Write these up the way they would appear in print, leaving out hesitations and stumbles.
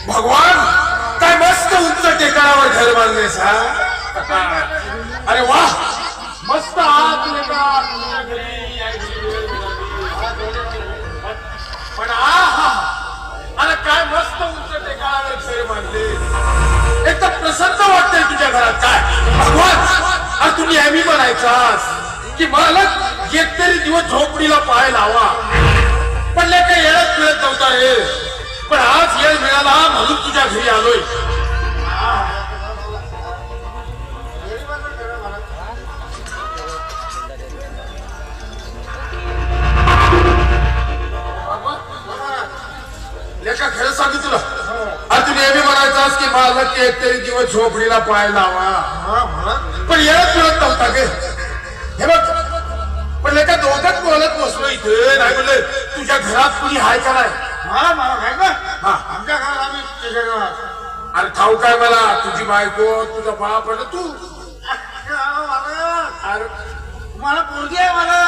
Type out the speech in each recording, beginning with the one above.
भगवान काय मस्त उंच टेकडावर घर बांधलेस हा. अरे वा मस्त आत पण अरे काय मस्त उंच टेकडावर घर बांधले. एक तर प्रसन्न वाटतंय तुझ्या घरात. काय भगवान अरे तू नेहमी म्हणायचास की मालक एक तरी दिवस झोपडीला पाय लावा. पण काही येळच मिळत नव्हता रे. पण आज येळ मिळाला म्हणून तुझ्या घरी आलोय. लेका खरं सांगू तुला आज तू नेहमी म्हणायचास की मालक एक तरी दिवस झोपडीला पाय लावा. पण येळच मिळत नव्हता गे. हे बघ पण लेका दोघात बोलत बसलो इथे. नाही म्हणलं तुझ्या घरात कुणी हाय का नाही. आमच्या घरात आम्ही अरे ठाऊ काय मला तुझी बायको तुझा बाप आणि तू. अरे मला पोरगी आहे मला.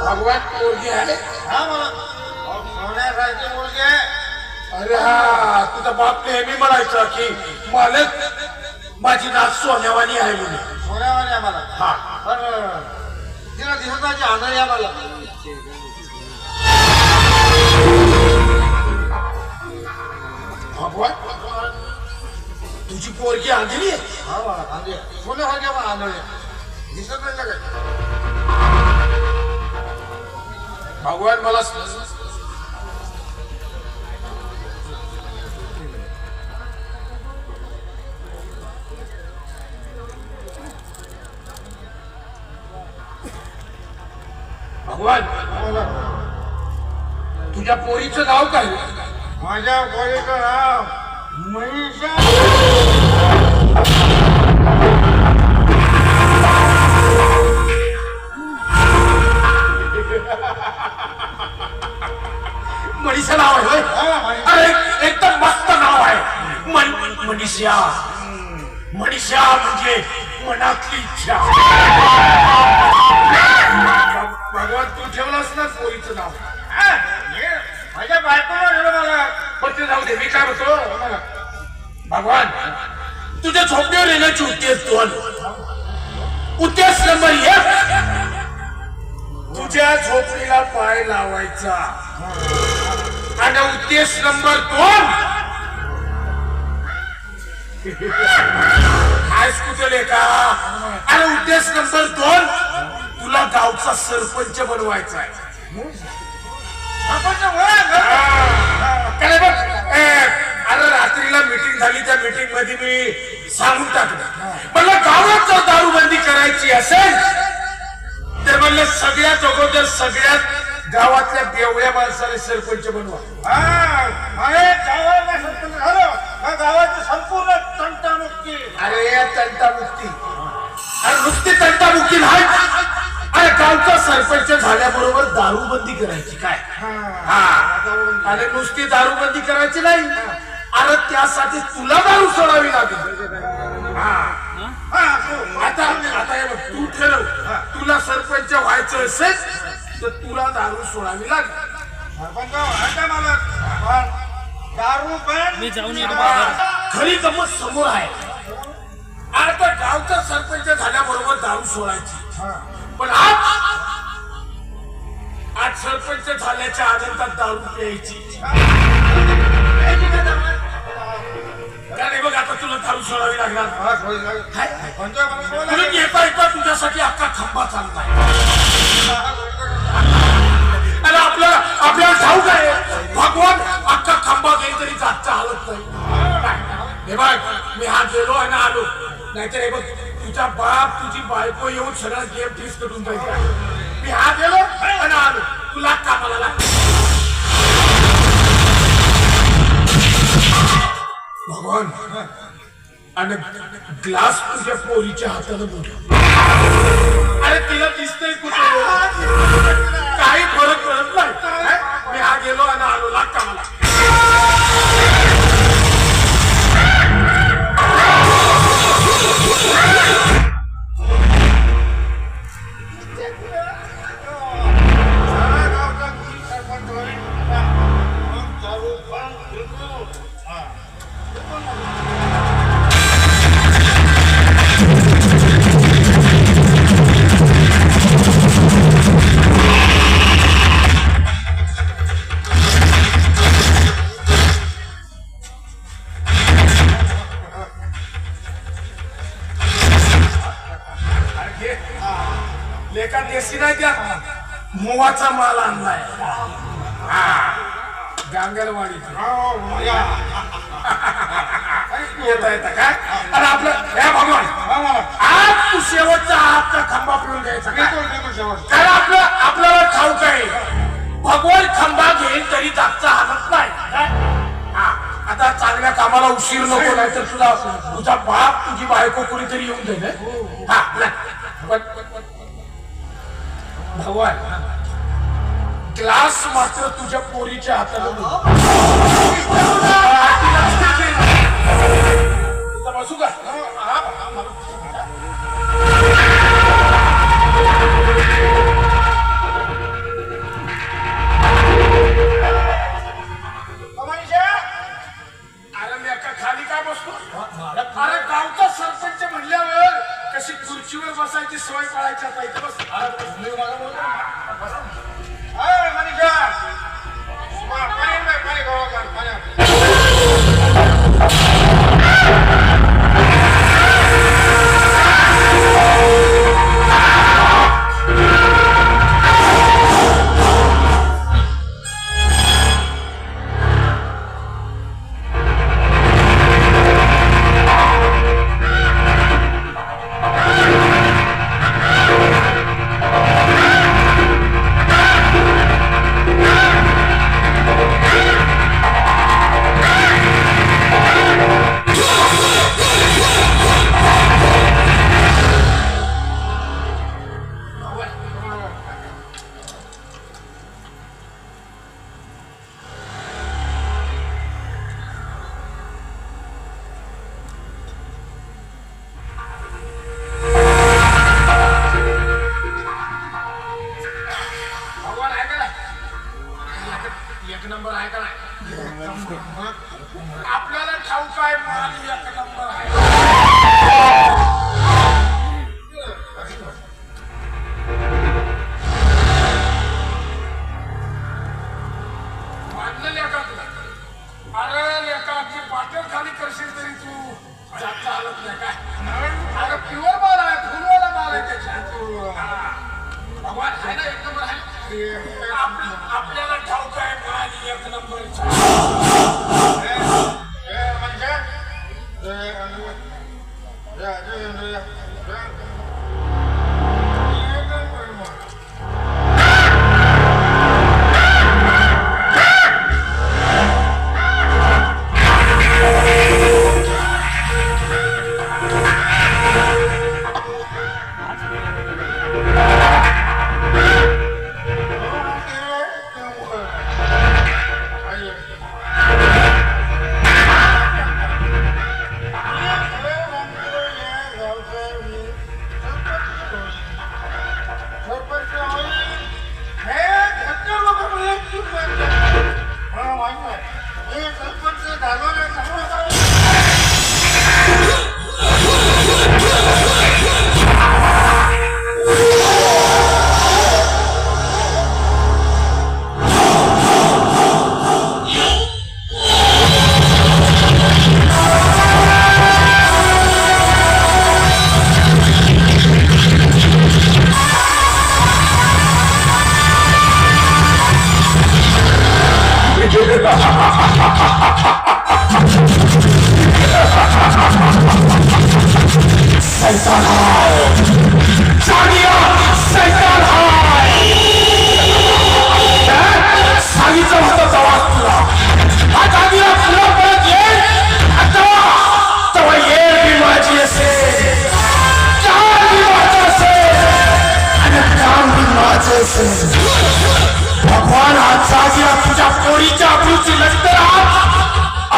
भगवान पोरगी आहे. मला सोन्यासारखी पोरगी आहे. अरे हा तुझा बाप नेहमी म्हणायचा की मालक माझी नाच सोन्यावानी आहे म्हणून. सोन्यावानी आहे मला. हा पण तिला दिवसाची आनंद आहे मला. भगवान तुझी पोरगी आंधळी आहे. हा मला आनंद आहे. सोन्यासारखी मला आनंद आहे. दिसत नाही काय. भगवान मला भगवान तुझ्या पोरीचं नाव काय. माझ्या पोरीचं नाव मनीषा. मनीषा नाव आहे होय? अरे एकदम मस्त नाव आहे. मनीषा. मनीषा म्हणजे मनातली इच्छा. भगवान तू ठेवलास ना पोरीचं नाव. माझ्या बायकोला मला. पण ते जाऊ दे मी काय म्हणतो भगवान तुझ्या झोपडीवर येण्याची उद्देश दोन. उद्देश नंबर 1 तुझ्या झोपडीला पाय लावायचा. आणि उद्देश नंबर 2 हायस कुठले का. आणि उद्देश नंबर 2 तुला गावचा सरपंच बनवायचा आहे. अरे रात्रीला मीटिंग झाली. त्या मीटिंग मध्ये मी सांगून टाकलं मला गावात जर दारूबंदी करायची असेल तर म्हणलं सगळ्यात अगोदर सगळ्यात गावातल्या बेवड्या माणसाने सरपंच बनवा. सरपंच झालं गावाची संपूर्ण तंटामुक्ती. अरे तंटामुक्ती. अरे नुसती तंटामुक्ती नाही. अरे गावचा सरपंच झाल्याबरोबर दारूबंदी करायची. काय हा अरे नुसती दारूबंदी करायची नाही. अरे त्यासाठी तुला दारू सोडावी लागेल. आता आता तू ठरव तुला सरपंच व्हायचं असेल तर तुला दारू सोडावी लागेल. सरपंच व्हायचं मला. दारू पण खरी गमत समोर आहे. आता गावचा सरपंच झाल्याबरोबर दारू सोडायची. पण आज सरपंच झाल्याच्या आनंदात दारू प्यायची. बघ आता तुला दारू सोडावी लागणार. म्हणून येता येता तुझ्यासाठी अख्खा खंबा चाललाय. अरे आपल्याला ठाऊक आहे भगवान अख्खा खंबा घेईल तरी जातचा हालत नाही. हे बघ मी हा गेलो आणि आलो. नाहीतर हे बघ तुझा बाप तुझी बायको येऊन सगळं गेम फिक्स करून जायचं. मी हा गेलो आणि आलो. तुला कामाला लाग. भगवान आणि ग्लास तुझ्या पोरीच्या हाताला बोलतो. अरे तिला दिसतंय कुठे काही फरक पडत नाही. मी हा गेलो आणि आलो लाग का मला. लेका देशी नाही त्या मोवाचा माल आणलाय. गांगलवाडी येता येता काय. अरे आपलं हे भगवान आज तू शेवटचा हातचा खांबा पिऊन घ्यायचा कारण आपल्याला ठाऊक आहे भगवान खांबा घेईल तरी जागचा हालत नाही. आता चांगल्या कामाला उशीर नको नाही तर तुझा बाप तुझी बायको कोणीतरी येऊन जाईल. भगवान ग्लास मात्र तुझ्या पोरीच्या हाताला बसू का. अरे मी एका खाली काय बसतो. अरे गावचा सरपंच म्हणल्यावर कशी खुर्चीवर बसायची सवय पाळायची. आता इथे बस. आपल्याला ठाऊक आहे माल एक नंबर आहे. मानलं लेका तुला. अरे लेका ती पाटण खाली करशील तरी तू जास्त हालत नाही काय. अरे प्युअर माल आहे फुलवाला माल आहे त्याच्या. भगवान आहे ना एक नंबर आहे. आपल्याला ठाऊक आहे माल एक नंबर.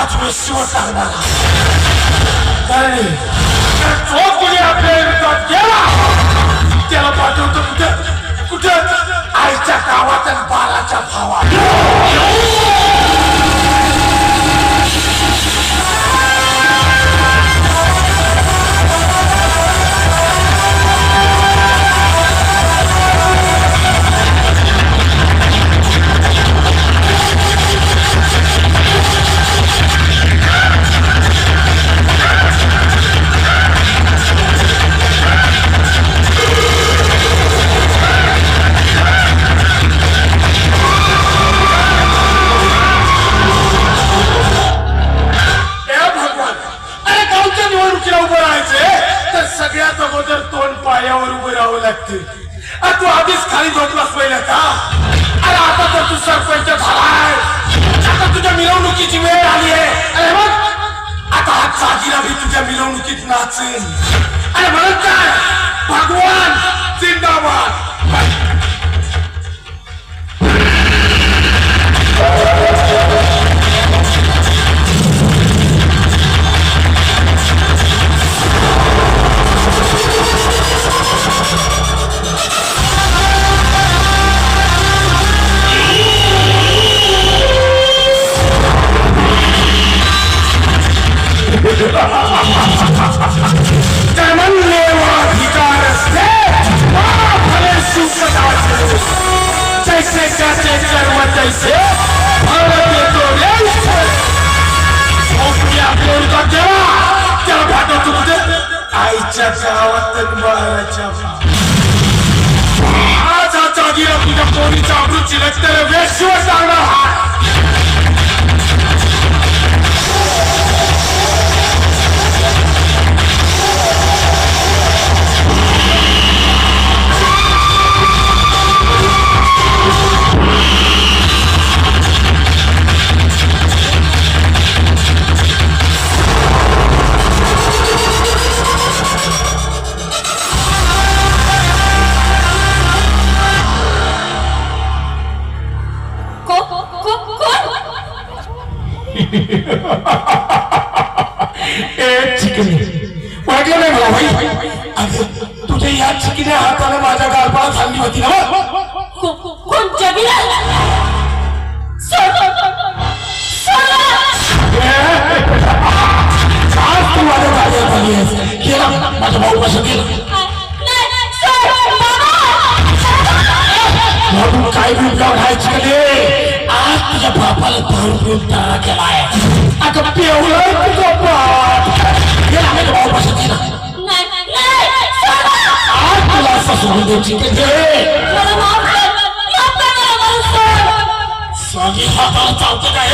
आज वेशीवर टाकणार. कारण जो कोणी आपल्या विरोधात गेला त्याला पाठवतो कुठं कुठं आईच्या गावात आणि बाळाच्या भावात. सगळ्यात अगोदर तोंड पायावर उभं राहावं लागते. तू आधीच खाली झोपलास पहिल्या का? अरे आता तर तू सरपंच झालाय. आता तुझ्या मिरवणुकीची वेळ आली आहे. अरे बघ आता हा जागीरा भी तुझ्या मिरवणुकीत नाचेल. अरे म्हणत काय भगवान जिंदाबाद. आईच्या गावात बाळाच्या आज हा जागीरा तुझ्या पोरीच्या अमृतची रक्तर वेशीवर सांगणार. वाटलं नाही मला भाई. तुझ्या या चिकीने हाताने माझ्या गालपाला झाली होती ना. आज तू माझ्या गाड्यात आली आहेस. गेला माझा भाऊ कसं गेला म्हणून काय बिलका व्हायची रे. आज तुझ्या बापाला दारू पिऊन तारा केलाय. आता पेवलाय तुझा बाप. गेला माझा भाऊ कसं गेला. आज तुला असं सोडून द्यायची स्वामी हाताला चावतो काय.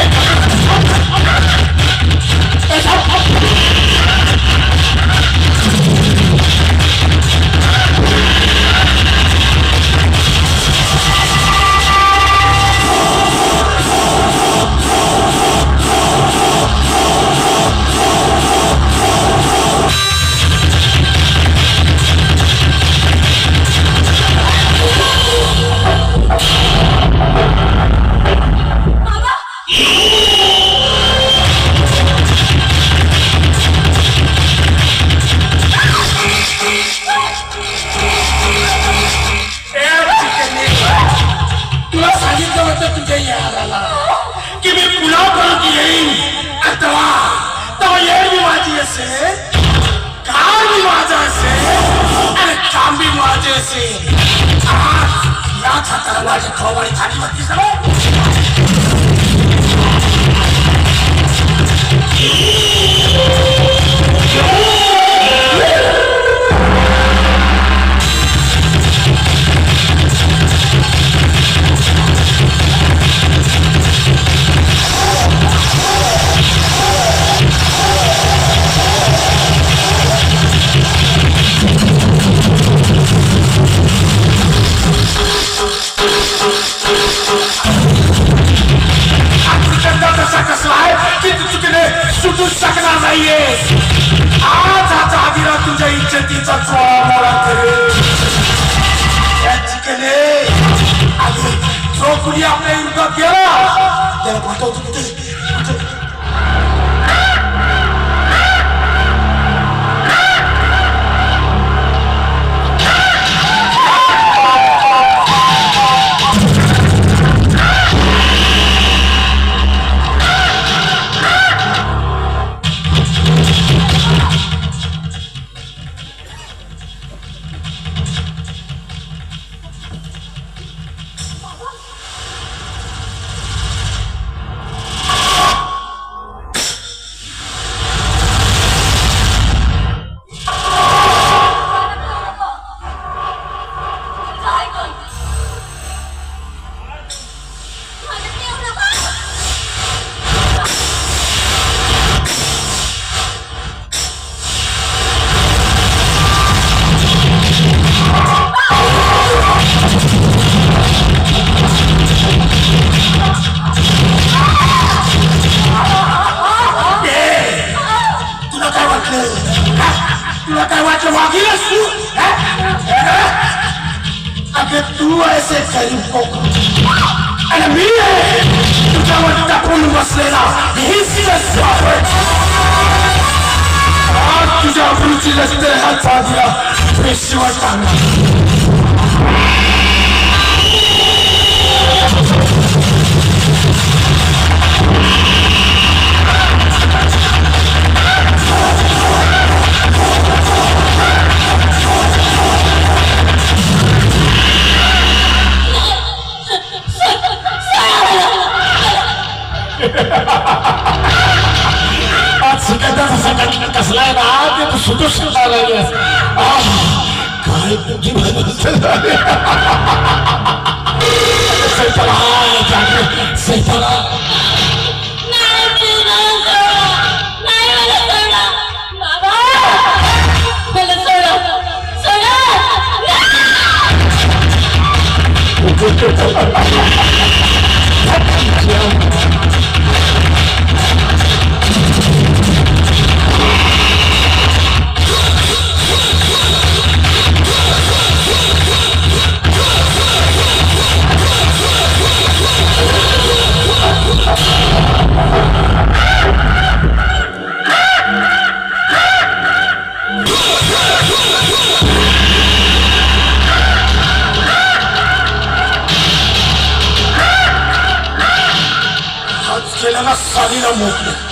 तुला सांगितलं होतं तुझ्या याला की मी पुलाव करून येईन. तेव्हा येईल मी माझी असेल, काम मी माझं असेल आणि काम बी माझे असेल. आज याच हाताला माझी खवळी झाली होती सगळं. सुटू शकणार नाहीये. आज हा जागीरा तुझ्या इज्जतीचा चोळा करेल. जो कुणी आपल्या विरोधात गेला त्याला पाठवतो. तुला काय वाटलं वागीलच तू अगं तू ऐसे गरीब को आणि मी आहे तुझ्यावर टाकून बसलेला आज तुझ्या अब्रूची रस्ते हा साधला पेशवा चांगला आज सिकंदर संघटना कसलाय ना ते तू सुटू शकता काय तुझी केला ना सालीला मोकळे